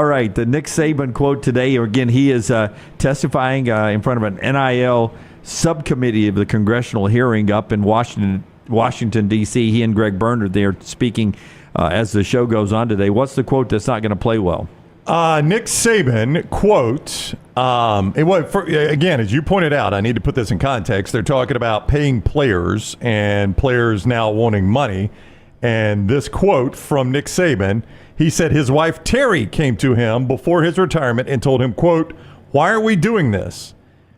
All right, the Nick Saban quote today. Again, he is testifying in front of an NIL subcommittee of the congressional hearing up in Washington D.C. He and Greg Bernard, they are speaking as the show goes on today. What's the quote that's not going to play well? Nick Saban, quote, again, as you pointed out, I need to put this in context. They're talking about paying players and players now wanting money. And this quote from Nick Saban, he said his wife Terry came to him before his retirement and told him, quote, "Why are we doing this?"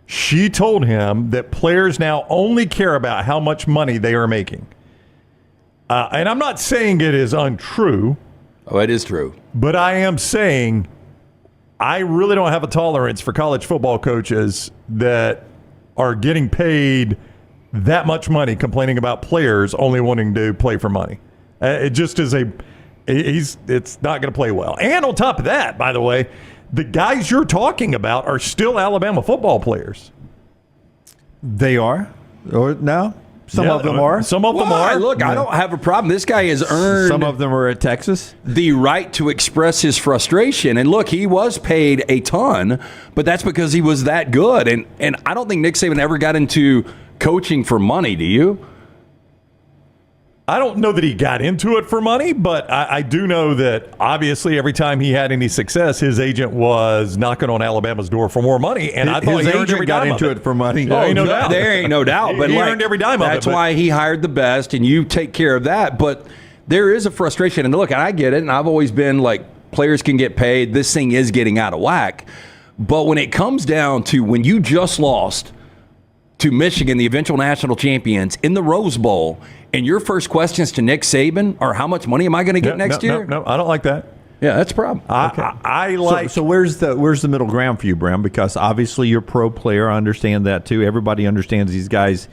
She told him that players now only care about how much money they are making. And I'm not saying it is untrue. Oh, it is true. But I am saying I really don't have a tolerance for college football coaches that are getting paid that much money complaining about players only wanting to play for money. It just is it's not going to play well. And on top of that, by the way, the guys you're talking about are still Alabama football players. They are? Or no? Some of them are. Some of them are. Look, I don't have a problem. This guy has earned some of them are at Texas. The right to express his frustration. And look, he was paid a ton, but that's because he was that good. And I don't think Nick Saban ever got into coaching for money, do you? I don't know that he got into it for money, but I do know that obviously every time he had any success, his agent was knocking on Alabama's door for more money. And I thought his he earned agent every got dime into of it for money. Oh, no doubt. There ain't no doubt. But he earned every dime of it. That's why he hired the best, and you take care of that. But there is a frustration. And look, I get it, and I've always been like, players can get paid. This thing is getting out of whack. But when it comes down to when you just lost to Michigan, the eventual national champions, in the Rose Bowl, and your first questions to Nick Saban are, how much money am I going to get next year? No, I don't like that. Yeah, that's a problem. I like. So where's the middle ground for you, Bram? Because obviously you're a pro player. I understand that too. Everybody understands these guys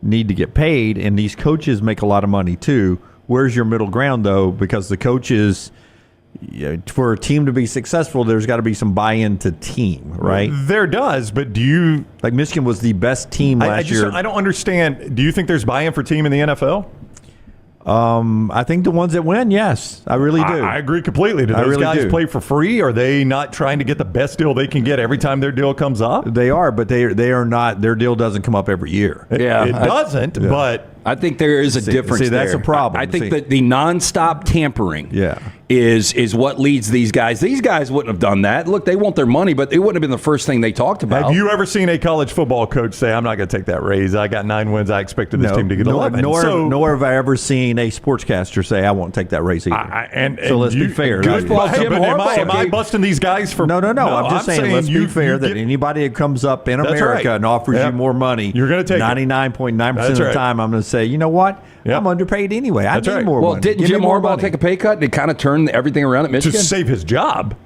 need to get paid, and these coaches make a lot of money too. Where's your middle ground though? Because the coaches, for a team to be successful, there's got to be some buy-in to team, right? There does, but do you... Like Michigan was the best team last year. I don't understand. Do you think there's buy-in for team in the NFL? I think the ones that win, yes. I really do. I agree completely. Do those guys play for free? Are they not trying to get the best deal they can get every time their deal comes up? They are, but they are not. Their deal doesn't come up every year. It doesn't, but... I think there is a difference there. That's a problem. I think that the nonstop tampering is what leads these guys. These guys wouldn't have done that. Look, they want their money, but it wouldn't have been the first thing they talked about. Have you ever seen a college football coach say, "I'm not going to take that raise. I got 9 wins. I expected this team to get 11." Nor have I ever seen a sportscaster say, "I won't take that raise either." So let's be fair. Am I busting these guys for... No. I'm just saying, let's be fair that anybody that comes up in America and offers you more money, you're going to take 99.9% of the time, I'm going to say, you know what? I'm underpaid anyway. I need more money. Well, didn't Jim Harbaugh take a pay cut and kind of turn everything around at Michigan? To save his job.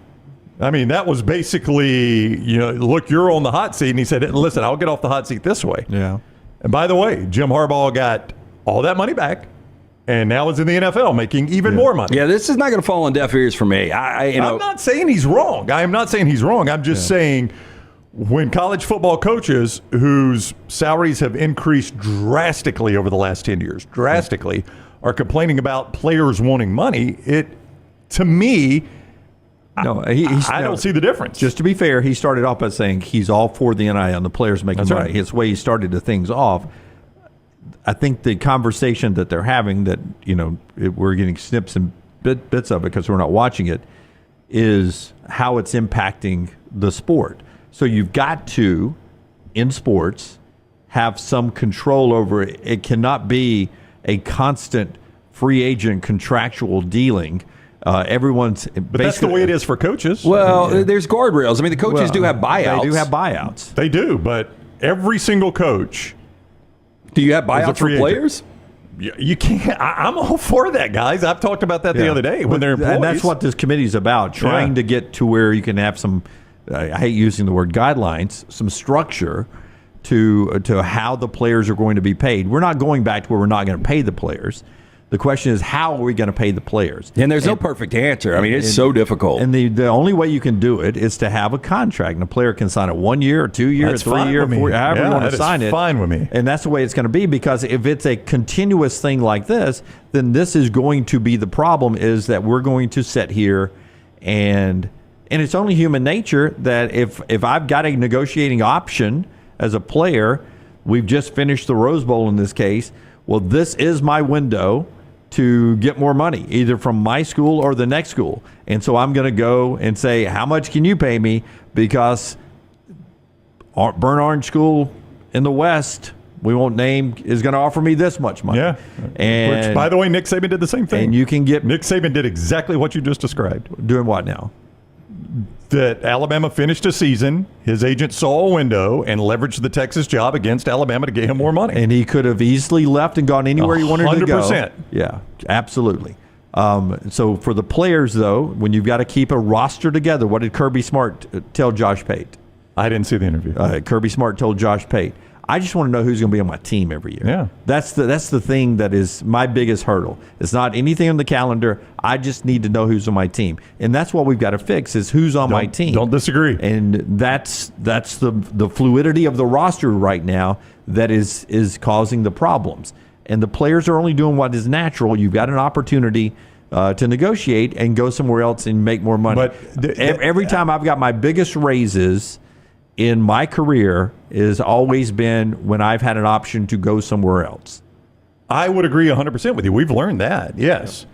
I mean, that was basically, look, you're on the hot seat. And he said, listen, I'll get off the hot seat this way. Yeah. And by the way, Jim Harbaugh got all that money back and now is in the NFL making even more money. Yeah, this is not going to fall on deaf ears for me. I'm not saying he's wrong. I am not saying he's wrong. I'm just saying when college football coaches whose salaries have increased drastically over the last 10 years, are complaining about players wanting money, to me, I don't see the difference. Just to be fair, he started off by saying he's all for the NIL and the players making money. It's the way he started the things off. I think the conversation that they're having, that we're getting snips and bits of it because we're not watching it, is how it's impacting the sport. So you've got to, in sports, have some control over it. It cannot be a constant free agent contractual dealing. But that's the way it is for coaches. Well, there's guardrails. I mean, the coaches do have buyouts. They do have buyouts. They do, but every single coach. Do you have buyouts for players? You can't. I'm all for that, guys. I've talked about that the other day when they're employees. And that's what this committee is about, trying to get to where you can have some, I hate using the word guidelines, some structure to how the players are going to be paid. We're not going back to where we're not going to pay the players. The question is, how are we going to pay the players? And there's no perfect answer. I mean, it's so difficult. And the only way you can do it is to have a contract. And a player can sign it 1 year or 2 years, 3 years, 4 years, however you want to sign it. Fine with me. And that's the way it's going to be, because if it's a continuous thing like this, then this is going to be the problem, is that we're going to sit here and And it's only human nature that if I've got a negotiating option as a player, we've just finished the Rose Bowl in this case, well, this is my window to get more money, either from my school or the next school. And so I'm going to go and say, how much can you pay me? Because Burnt Orange School in the West, we won't name, is going to offer me this much money. Yeah. And, which, by the way, Nick Saban did the same thing. And you can get... Nick Saban did exactly what you just described. Doing what now? That Alabama finished a season, his agent saw a window and leveraged the Texas job against Alabama to get him more money. And he could have easily left and gone anywhere he wanted to go. 100%. Yeah, absolutely. So for the players, though, when you've got to keep a roster together, what did Kirby Smart tell Josh Pate? I didn't see the interview. Kirby Smart told Josh Pate, I just want to know who's going to be on my team every year. Yeah. That's the thing that is my biggest hurdle. It's not anything on the calendar. I just need to know who's on my team. And that's what we've got to fix is who's on my team. Don't disagree. And that's the fluidity of the roster right now that is causing the problems. And the players are only doing what is natural. You've got an opportunity to negotiate and go somewhere else and make more money. But every time I've got my biggest raises in my career has always been when I've had an option to go somewhere else. I would agree 100% with you. We've learned that, yes.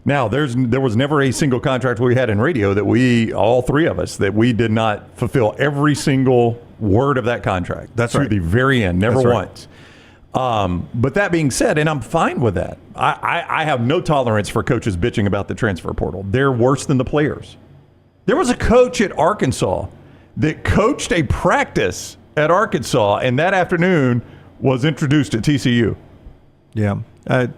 Now, there was never a single contract we had in radio that we, all three of us, that we did not fulfill every single word of that contract. That's to right. the very end, never That's once. But that being said, and I'm fine with that, I have no tolerance for coaches bitching about the transfer portal. They're worse than the players. There was a coach at Arkansas that coached a practice at Arkansas and that afternoon was introduced at TCU. Yeah.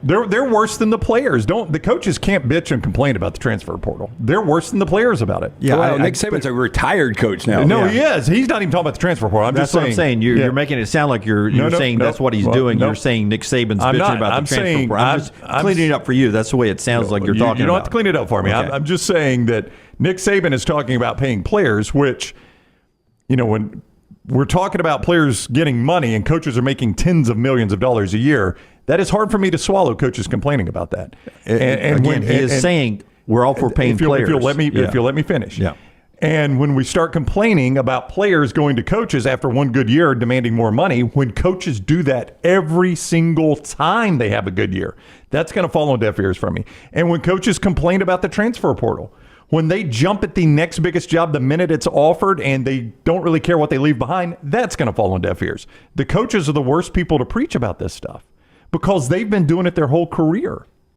They're worse than the players. The coaches can't bitch and complain about the transfer portal. They're worse than the players about it. Yeah, well, Nick Saban's a retired coach now. No, Yeah. he is. He's not even talking about the transfer portal. That's what I'm saying. You're making it sound like you're saying that's what he's doing. You're saying Nick Saban's bitching about the transfer portal. I'm just cleaning it up for you. That's the way it sounds like you're talking about. You don't have to clean it up for me. Okay. I'm just saying that Nick Saban is talking about paying players, which, when we're talking about players getting money and coaches are making tens of millions of dollars a year, that is hard for me to swallow, coaches complaining about that. And again, he is saying we're all for paying players. If you'll let me finish. Yeah. And when we start complaining about players going to coaches after one good year demanding more money, when coaches do that every single time they have a good year, that's going to fall on deaf ears from me. And when coaches complain about the transfer portal, when they jump at the next biggest job the minute it's offered and they don't really care what they leave behind, that's going to fall on deaf ears. The coaches are the worst people to preach about this stuff because they've been doing it their whole career.